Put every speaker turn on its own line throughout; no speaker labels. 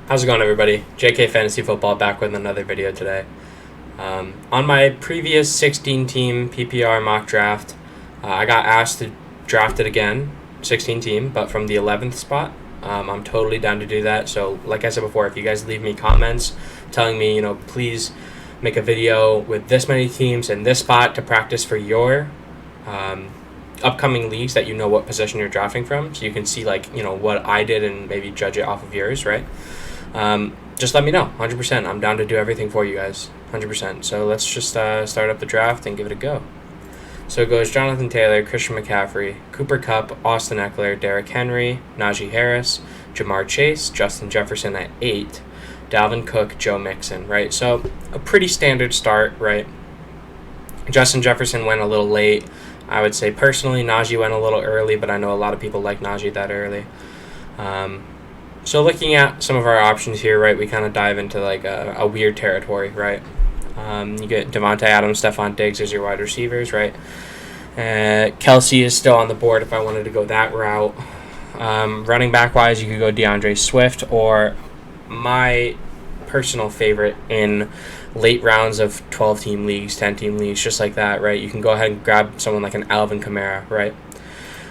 How's it going, everybody? JK Fantasy Football back with another video today. On my previous 16-team PPR Mock Draft, I got asked to draft it again, 16-team, but from the 11th spot. I'm totally down to do that. So, like I said before, if you guys leave me comments telling me, please make a video with this many teams in this spot to practice for your upcoming leagues that you know what position you're drafting from, so you can see what I did and maybe judge it off of yours, right? Just let me know. 100%. I'm down to do everything for you guys. 100%. So let's just start up the draft and give it a go. So it goes Jonathan Taylor, Christian McCaffrey, Cooper Kupp, Austin Eckler, Derrick Henry, Najee Harris, Jamar Chase, Justin Jefferson at 8, Dalvin Cook, Joe Mixon, right? So a pretty standard start, right? Justin Jefferson went a little late. I would say personally Najee went a little early, but I know a lot of people like Najee that early. So looking at some of our options here, right, we kind of dive into a weird territory, right? You get Devontae Adams, Stephon Diggs as your wide receivers, right? Kelsey is still on the board if I wanted to go that route. Running back-wise, you could go DeAndre Swift, or my personal favorite in late rounds of 12-team leagues, 10-team leagues, just like that, right? You can go ahead and grab someone like an Alvin Kamara, right?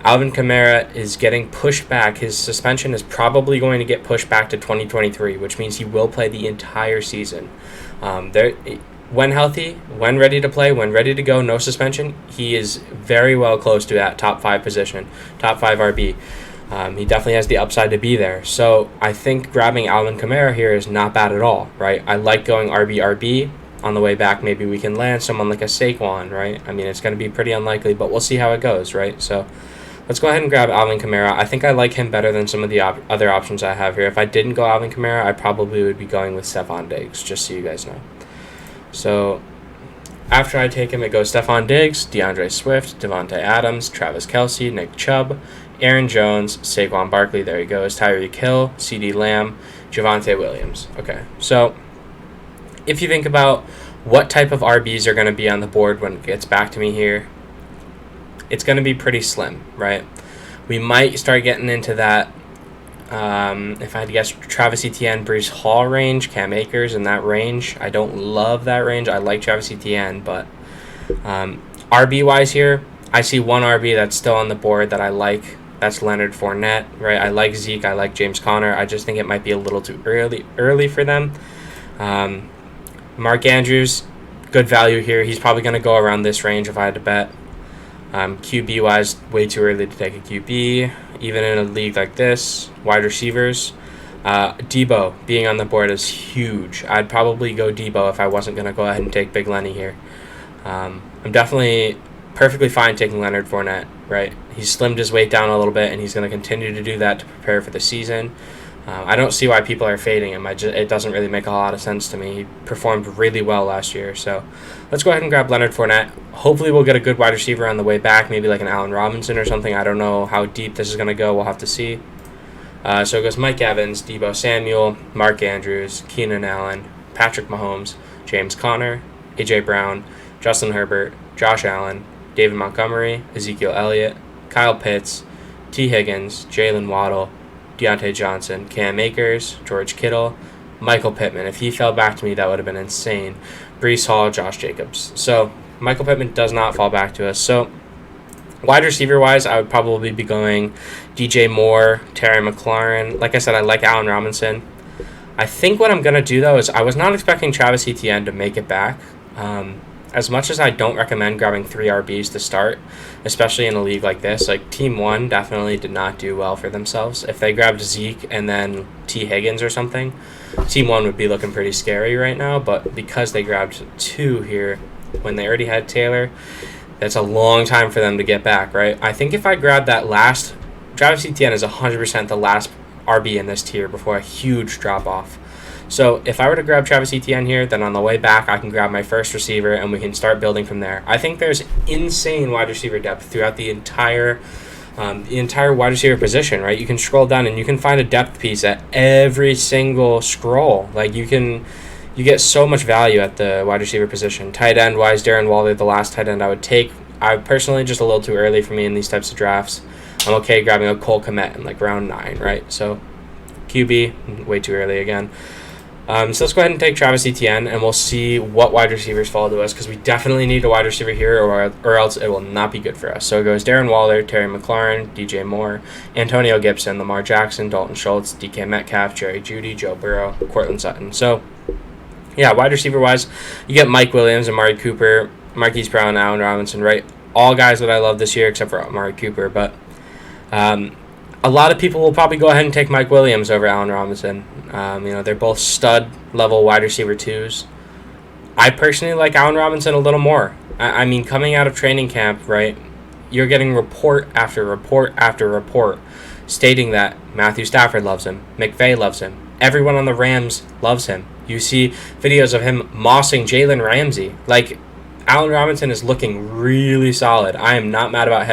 Alvin Kamara is getting pushed back. His suspension is probably going to get pushed back to 2023, which means he will play the entire season. When healthy, when ready to play, when ready to go, no suspension, he is very well close to that top 5 position, top 5 RB. He definitely has the upside to be there. So I think grabbing Alvin Kamara here is not bad at all, right? I like going RB. On the way back, maybe we can land someone like a Saquon, right? I mean, it's going to be pretty unlikely, but we'll see how it goes, right? So let's go ahead and grab Alvin Kamara. I think I like him better than some of the other options I have here. If I didn't go Alvin Kamara, I probably would be going with Stephon Diggs, just so you guys know. So after I take him, it goes Stephon Diggs, DeAndre Swift, Devontae Adams, Travis Kelce, Nick Chubb, Aaron Jones, Saquon Barkley, there he goes, Tyreek Hill, CeeDee Lamb, Javonte Williams. Okay, so if you think about what type of RBs are going to be on the board when it gets back to me here, it's going to be pretty slim, right? We might start getting into that, if I had to guess, Travis Etienne, Breece Hall range, Cam Akers in that range. I don't love that range. I like Travis Etienne, but RB-wise here, I see one RB that's still on the board that I like. That's Leonard Fournette, right? I like Zeke. I like James Conner. I just think it might be a little too early for them. Mark Andrews, good value here. He's probably going to go around this range if I had to bet. QB-wise, way too early to take a QB. Even in a league like this, wide receivers, Debo being on the board is huge. I'd probably go Debo if I wasn't going to go ahead and take Big Lenny here. I'm definitely perfectly fine taking Leonard Fournette, right? He's slimmed his weight down a little bit, and he's going to continue to do that to prepare for the season. I don't see why people are fading him. It doesn't really make a lot of sense to me. He performed really well last year. So let's go ahead and grab Leonard Fournette. Hopefully we'll get a good wide receiver on the way back, maybe like an Allen Robinson or something. I don't know how deep this is going to go. We'll have to see. So it goes Mike Evans, Deebo Samuel, Mark Andrews, Keenan Allen, Patrick Mahomes, James Conner, A.J. Brown, Justin Herbert, Josh Allen, David Montgomery, Ezekiel Elliott, Kyle Pitts, T. Higgins, Jalen Waddle, Deontay Johnson, Cam Akers, George Kittle, Michael Pittman. If he fell back to me, that would have been insane. Breece Hall, Josh Jacobs. So Michael Pittman does not fall back to us. So wide receiver-wise, I would probably be going DJ Moore, Terry McLaurin. Like I said, I like Allen Robinson. I think what I'm going to do, though, is I was not expecting Travis Etienne to make it back. As much as I don't recommend grabbing 3 RBs to start, especially in a league like this, like Team 1 definitely did not do well for themselves. If they grabbed Zeke and then T. Higgins or something, Team 1 would be looking pretty scary right now, but because they grabbed 2 here when they already had Taylor, that's a long time for them to get back, right? I think if I grab that last, Travis Etienne is 100% the last RB in this tier before a huge drop-off. So if I were to grab Travis Etienne here, then on the way back, I can grab my first receiver, and we can start building from there. I think there's insane wide receiver depth throughout the entire wide receiver position, right? You can scroll down, and you can find a depth piece at every single scroll. Like, you get so much value at the wide receiver position. Tight end-wise, Darren Waller, the last tight end I would take. I personally, just a little too early for me in these types of drafts. I'm okay grabbing a Cole Kmet in, like, round 9, right? So QB, way too early again. So let's go ahead and take Travis Etienne, and we'll see what wide receivers fall to us, because we definitely need a wide receiver here, or else it will not be good for us. So it goes Darren Waller, Terry McLaurin, DJ Moore, Antonio Gibson, Lamar Jackson, Dalton Schultz, DK Metcalf, Jerry Jeudy, Joe Burrow, Cortland Sutton. So, yeah, wide receiver-wise, you get Mike Williams, Amari Cooper, Marquise Brown, Allen Robinson, right? All guys that I love this year except for Amari Cooper, but a lot of people will probably go ahead and take Mike Williams over Allen Robinson. They're both stud-level wide receiver twos. I personally like Allen Robinson a little more. I mean, coming out of training camp, right, you're getting report after report after report stating that Matthew Stafford loves him, McVay loves him, everyone on the Rams loves him. You see videos of him mossing Jalen Ramsey. Like, Allen Robinson is looking really solid. I am not mad about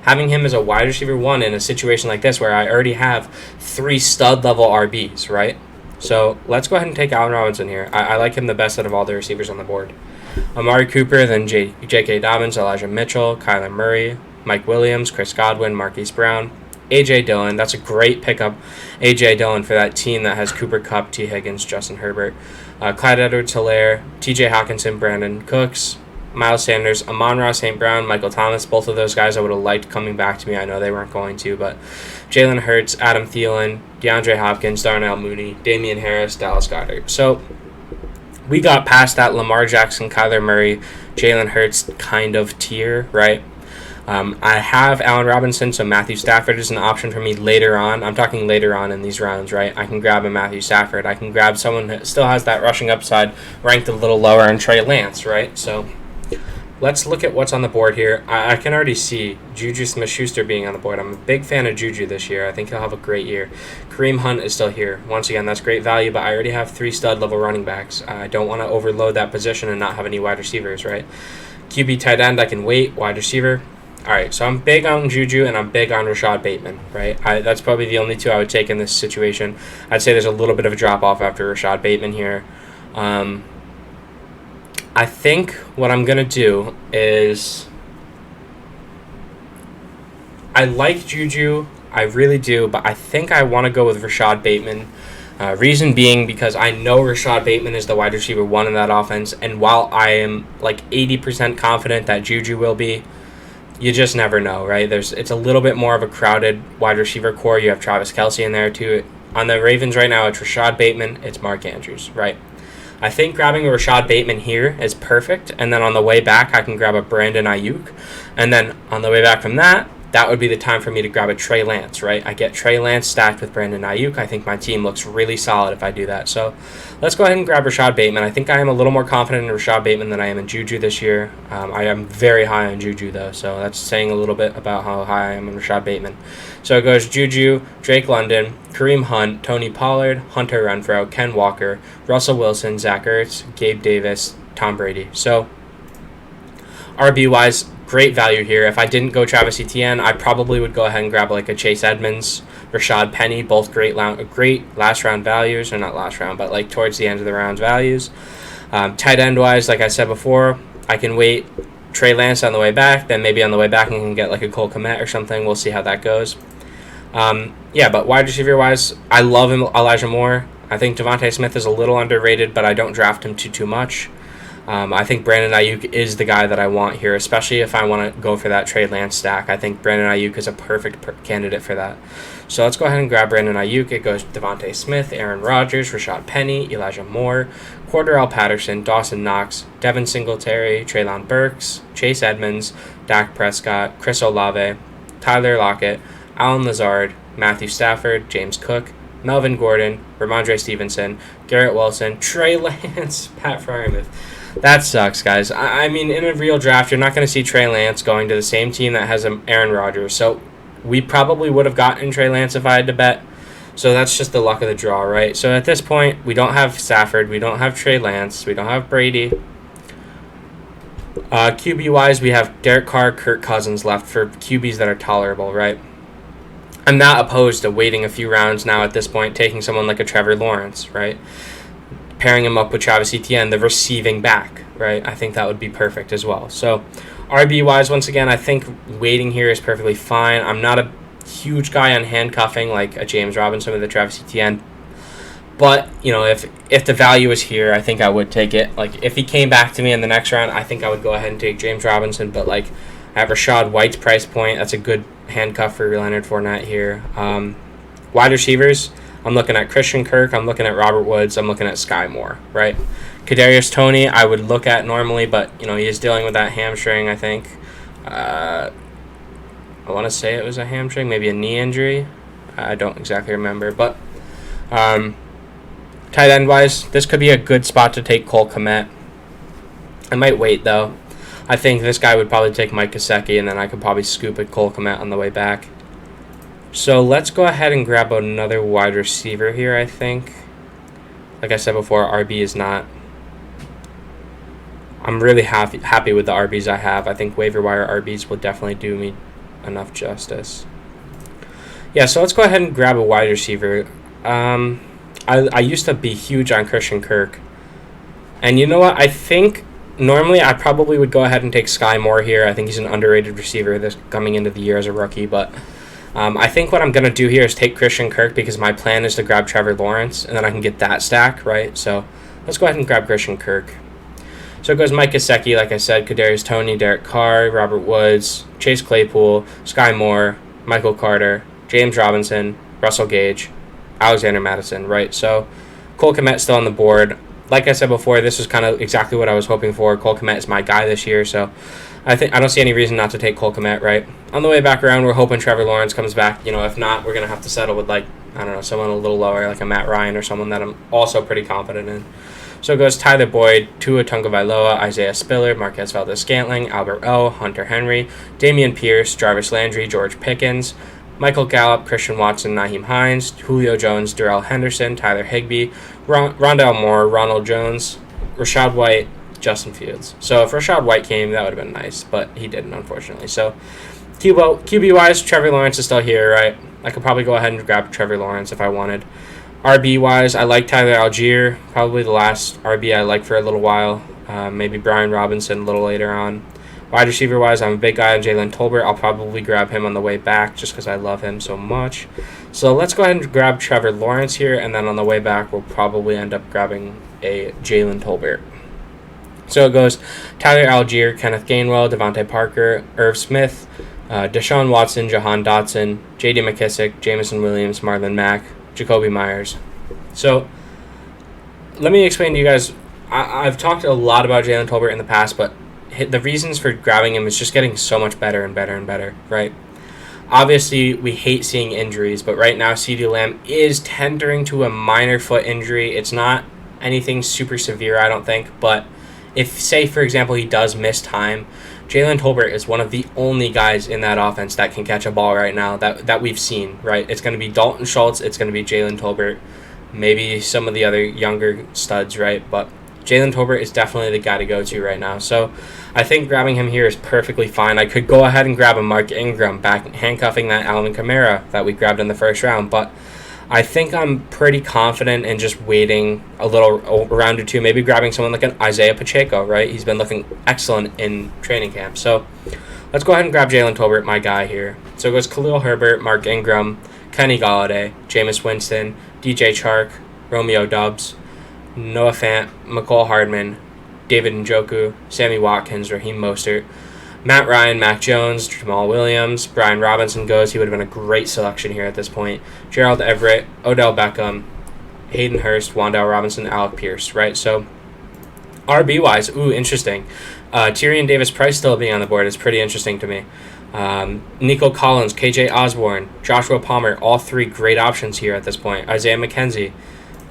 having him as a wide receiver 1 in a situation like this where I already have 3 stud-level RBs, right? So let's go ahead and take Allen Robinson here. I like him the best out of all the receivers on the board. Amari Cooper, then J.K. Dobbins, Elijah Mitchell, Kyler Murray, Mike Williams, Chris Godwin, Marquise Brown, A.J. Dillon. That's a great pickup, A.J. Dillon, for that team that has Cooper Kupp, T. Higgins, Justin Herbert, Clyde Edwards-Helaire, T.J. Hawkinson, Brandon Cooks, Miles Sanders, Amon-Ra St. Brown, Michael Thomas. Both of those guys I would have liked coming back to me. I know they weren't going to, but Jalen Hurts, Adam Thielen, DeAndre Hopkins, Darnell Mooney, Damian Harris, Dallas Goedert. So we got past that Lamar Jackson, Kyler Murray, Jalen Hurts kind of tier, right? I have Allen Robinson, so Matthew Stafford is an option for me later on. I'm talking later on in these rounds, right? I can grab a Matthew Stafford. I can grab someone that still has that rushing upside, ranked a little lower, and Trey Lance, right? So let's look at what's on the board here. I can already see Juju Smith-Schuster being on the board. I'm a big fan of Juju this year. I think he'll have a great year. Kareem Hunt is still here. Once again, that's great value, but I already have 3 stud-level running backs. I don't want to overload that position and not have any wide receivers, right? QB tight end, I can wait. Wide receiver. All right, so I'm big on Juju, and I'm big on Rashad Bateman, right? That's probably the only 2 I would take in this situation. I'd say there's a little bit of a drop-off after Rashad Bateman here. I think what I'm going to do is I like Juju, I really do, but I think I want to go with Rashad Bateman. Reason being because I know Rashad Bateman is the wide receiver 1 in that offense, and while I am like 80% confident that Juju will be, you just never know, right? It's a little bit more of a crowded wide receiver core. You have Travis Kelce in there too. On the Ravens right now, it's Rashad Bateman, it's Mark Andrews, right? I think grabbing a Rashad Bateman here is perfect, and then on the way back, I can grab a Brandon Ayuk, and then on the way back from that would be the time for me to grab a Trey Lance, right? I get Trey Lance stacked with Brandon Ayuk. I think my team looks really solid if I do that. So let's go ahead and grab Rashad Bateman. I think I am a little more confident in Rashad Bateman than I am in Juju this year. I am very high on Juju, though, so that's saying a little bit about how high I am on Rashad Bateman. So it goes Juju, Drake London, Kareem Hunt, Tony Pollard, Hunter Renfrow, Ken Walker, Russell Wilson, Zach Ertz, Gabe Davis, Tom Brady. So RB-wise, great value here. If I didn't go Travis Etienne, I probably would go ahead and grab like a Chase Edmonds, Rashad Penny, both great last round values, or not last round, but like towards the end of the round's values. Tight end wise, like I said before, I can wait Trey Lance on the way back, then maybe on the way back I can get like a Cole Kmet or something. We'll see how that goes. But wide receiver wise, I love him, Elijah Moore. I think Devontae Smith is a little underrated, but I don't draft him too much. I think Brandon Ayuk is the guy that I want here, especially if I want to go for that Trey Lance stack. I think Brandon Ayuk is a perfect candidate for that. So let's go ahead and grab Brandon Ayuk. It goes Devontae Smith, Aaron Rodgers, Rashad Penny, Elijah Moore, Cordarrelle Patterson, Dawson Knox, Devin Singletary, Treylon Burks, Chase Edmonds, Dak Prescott, Chris Olave, Tyler Lockett, Alan Lazard, Matthew Stafford, James Cook, Melvin Gordon, Ramondre Stevenson, Garrett Wilson, Trey Lance, Pat Freiermuth. That sucks, guys. I mean, in a real draft, you're not going to see Trey Lance going to the same team that has Aaron Rodgers. So we probably would have gotten Trey Lance if I had to bet. So that's just the luck of the draw, right? So at this point, we don't have Stafford. We don't have Trey Lance. We don't have Brady. QB-wise, we have Derek Carr, Kirk Cousins left for QBs that are tolerable, right? I'm not opposed to waiting a few rounds now at this point, taking someone like a Trevor Lawrence, right? Pairing him up with Travis Etienne, the receiving back, right? I think that would be perfect as well. So RB-wise, once again, I think waiting here is perfectly fine. I'm not a huge guy on handcuffing like a James Robinson with a Travis Etienne. But, if the value is here, I think I would take it. Like, if he came back to me in the next round, I think I would go ahead and take James Robinson. But, like, at Rachaad White's price point, that's a good handcuff for Leonard Fournette here. Wide receivers, I'm looking at Christian Kirk. I'm looking at Robert Woods. I'm looking at Sky Moore, right? Kadarius Toney, I would look at normally, but, he is dealing with that hamstring, I think. I want to say it was a hamstring, maybe a knee injury. I don't exactly remember. But tight end wise, this could be a good spot to take Cole Kmet. I might wait though. I think this guy would probably take Mike Gesicki, and then I could probably scoop at Cole Kmet on the way back. So let's go ahead and grab another wide receiver here, I think. Like I said before, RB is not... I'm really happy with the RBs I have. I think waiver wire RBs will definitely do me enough justice. Yeah, so let's go ahead and grab a wide receiver. I used to be huge on Christian Kirk. And you know what? I think normally I probably would go ahead and take Sky Moore here. I think he's an underrated receiver this coming into the year as a rookie. But I think what I'm going to do here is take Christian Kirk because my plan is to grab Trevor Lawrence, and then I can get that stack, right? So let's go ahead and grab Christian Kirk. So it goes Mike Gesicki, like I said, Kadarius Toney, Derek Carr, Robert Woods, Chase Claypool, Sky Moore, Michael Carter, James Robinson, Russell Gage, Alexander Mattison, right? So Cole Kmet still on the board. Like I said before, this was kind of exactly what I was hoping for. Cole Kmet is my guy this year, so I don't see any reason not to take Cole Kmet, right? On the way back around, we're hoping Trevor Lawrence comes back. If not, we're going to have to settle with, someone a little lower, like a Matt Ryan or someone that I'm also pretty confident in. So it goes Tyler Boyd, Tua Tagovailoa, Isaiah Spiller, Marquez Valdes-Scantling, Albert O, Hunter Henry, Damian Pierce, Jarvis Landry, George Pickens, Michael Gallup, Christian Watson, Nyheim Hines, Julio Jones, Darrell Henderson, Tyler Higbee, Rondale Moore, Ronald Jones, Rachaad White, Justin Fields. So if Rachaad White came, that would have been nice, but he didn't, unfortunately. So QB-wise, Trevor Lawrence is still here, right? I could probably go ahead and grab Trevor Lawrence if I wanted. RB-wise, I like Tyler Algier, probably the last RB I like for a little while. Maybe Brian Robinson a little later on. Wide receiver-wise, I'm a big guy on Jalen Tolbert. I'll probably grab him on the way back just because I love him so much. So let's go ahead and grab Trevor Lawrence here, and then on the way back, we'll probably end up grabbing a Jalen Tolbert. So it goes Tyler Algier, Kenneth Gainwell, Devontae Parker, Irv Smith, Deshaun Watson, Jahan Dotson, J.D. McKissick, Jameson Williams, Marlon Mack, Jacoby Myers. So let me explain to you guys. I've talked a lot about Jalen Tolbert in the past, but the reasons for grabbing him is just getting so much better and better and better, right? Obviously, we hate seeing injuries, but right now CeeDee Lamb is tendering to a minor foot injury. It's not anything super severe, I don't think, but if, say, for example, he does miss time, Jalen Tolbert is one of the only guys in that offense that can catch a ball right now that we've seen, right? It's going to be Dalton Schultz. It's going to be Jalen Tolbert, maybe some of the other younger studs, right? But Jalen Tolbert is definitely the guy to go to right now. So I think grabbing him here is perfectly fine. I could go ahead and grab a Mark Ingram, back handcuffing that Alvin Kamara that we grabbed in the first round, but I think I'm pretty confident in just waiting a little round or two, maybe grabbing someone like an Isaiah Pacheco, right? He's been looking excellent in training camp. So let's go ahead and grab Jalen Tolbert, my guy here. So it goes Khalil Herbert, Mark Ingram, Kenny Golladay, Jameis Winston, DJ Chark, Romeo Doubs, Noah Fant, McCole Hardman, David Njoku, Sammy Watkins, Raheem Mostert, Matt Ryan, Mac Jones, Jamal Williams, Brian Robinson goes. He would have been a great selection here at this point. Gerald Everett, Odell Beckham, Hayden Hurst, Wan'Dale Robinson, Alec Pierce, right? So RB-wise, interesting. Tyrion Davis-Price still being on the board is pretty interesting to me. Nico Collins, KJ Osborne, Joshua Palmer, all three great options here at this point. Isaiah McKenzie.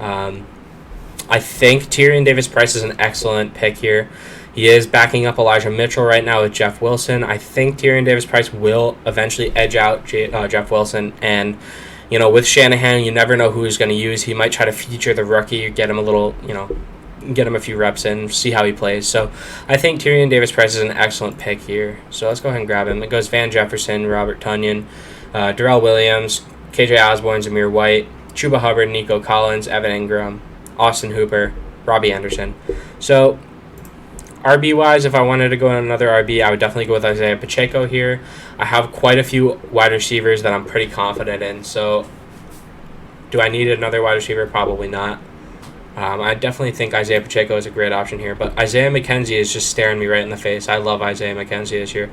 I think Tyrion Davis-Price is an excellent pick here. He is backing up Elijah Mitchell right now with Jeff Wilson. I think Tyrion Davis-Price will eventually edge out Jeff Wilson. And, with Shanahan, you never know who he's going to use. He might try to feature the rookie, get him a little, get him a few reps in, see how he plays. So I think Tyrion Davis-Price is an excellent pick here. So let's go ahead and grab him. It goes Van Jefferson, Robert Tonyan, Darrell Williams, KJ Osborne, Zamir White, Chuba Hubbard, Nico Collins, Evan Ingram, Austin Hooper, Robbie Anderson. So RB-wise, if I wanted to go in another RB, I would definitely go with Isaiah Pacheco here. I have quite a few wide receivers that I'm pretty confident in. So do I need another wide receiver? Probably not. I definitely think Isaiah Pacheco is a great option here. But Isaiah McKenzie is just staring me right in the face. I love Isaiah McKenzie this year.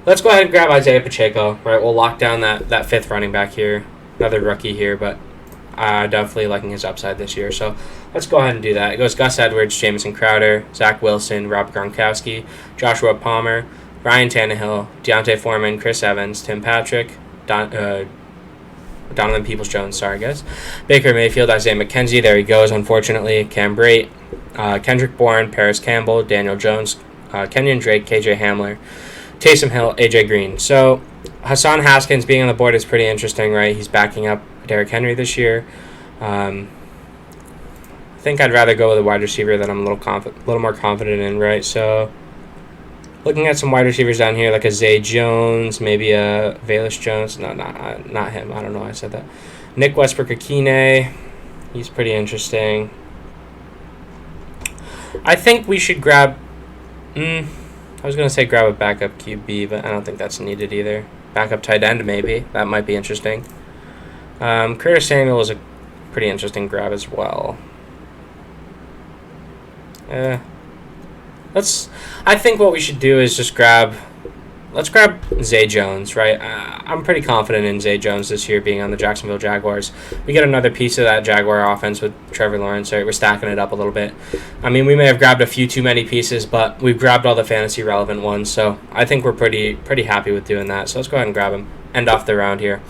Let's go ahead and grab Isaiah Pacheco. Right, we'll lock down that fifth running back here. Another rookie here, but definitely liking his upside this year. So let's go ahead and do that. It goes Gus Edwards, Jamison Crowder, Zach Wilson, Rob Gronkowski, Joshua Palmer, Ryan Tannehill, Deontay Foreman, Chris Evans, Tim Patrick, Donovan Peoples-Jones, sorry guys, Baker Mayfield, Isaiah McKenzie, there he goes, unfortunately, Cam Brate, Kendrick Bourne, Paris Campbell, Daniel Jones, Kenyon Drake, KJ Hamler, Taysom Hill, AJ Green. So Hassan Haskins being on the board is pretty interesting, right? He's backing up Derrick Henry this year. I think I'd rather go with a wide receiver that I'm a little more confident in, right? So looking at some wide receivers down here, like a Zay Jones, maybe a Velus Jones. No, not him. I don't know why I said that. Nick Westbrook-Akine. He's pretty interesting. I think we should grab... I was going to say grab a backup QB, but I don't think that's needed either. Backup tight end, maybe. That might be interesting. Curtis Samuel is a pretty interesting grab as well. I think what we should do is just let's grab Zay Jones, right? I'm pretty confident in Zay Jones this year being on the Jacksonville Jaguars. We get another piece of that Jaguar offense with Trevor Lawrence, right? We're stacking it up a little bit. I mean, we may have grabbed a few too many pieces, but we've grabbed all the fantasy relevant ones, so I think we're pretty happy with doing that. So let's go ahead and grab him. End off the round here.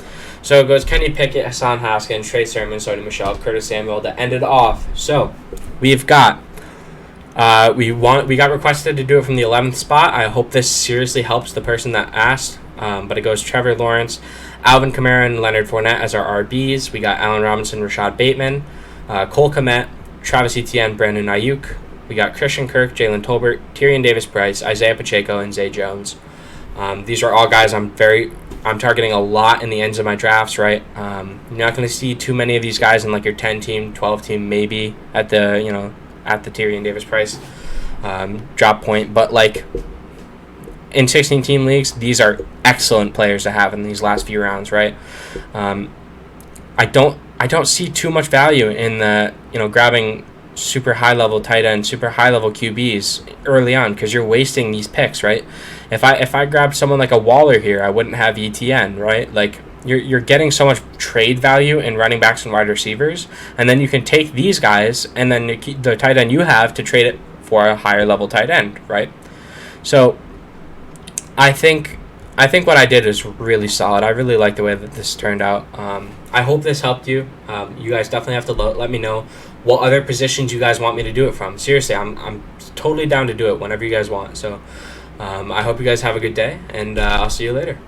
So it goes Kenny Pickett, Hassan Haskins, Trey Sermon, Sony Michel, Curtis Samuel to end it off. So we've got we got requested to do it from the 11th spot. I hope this seriously helps the person that asked. But it goes Trevor Lawrence, Alvin Kamara, and Leonard Fournette as our RBs. We got Allen Robinson, Rashad Bateman, Cole Kmet, Travis Etienne, Brandon Ayuk. We got Christian Kirk, Jalen Tolbert, Tyrion Davis-Price, Isaiah Pacheco, and Zay Jones. These are all guys I'm targeting a lot in the ends of my drafts, right? You're not going to see too many of these guys in like your 10-team, 12-team, maybe at the Tyrion Davis-Price drop point. But like in 16-team leagues, these are excellent players to have in these last few rounds, right? I don't see too much value in the grabbing super high level tight end, super high level QBs early on because you're wasting these picks, right? If I grabbed someone like a Waller here, I wouldn't have ETN, right? Like you're getting so much trade value in running backs and wide receivers, and then you can take these guys and then the tight end you have to trade it for a higher level tight end, right? So I think what I did is really solid. I really like the way that this turned out. I hope this helped you. You guys definitely have to let me know what other positions you guys want me to do it from. Seriously, I'm totally down to do it whenever you guys want. So I hope you guys have a good day, and I'll see you later.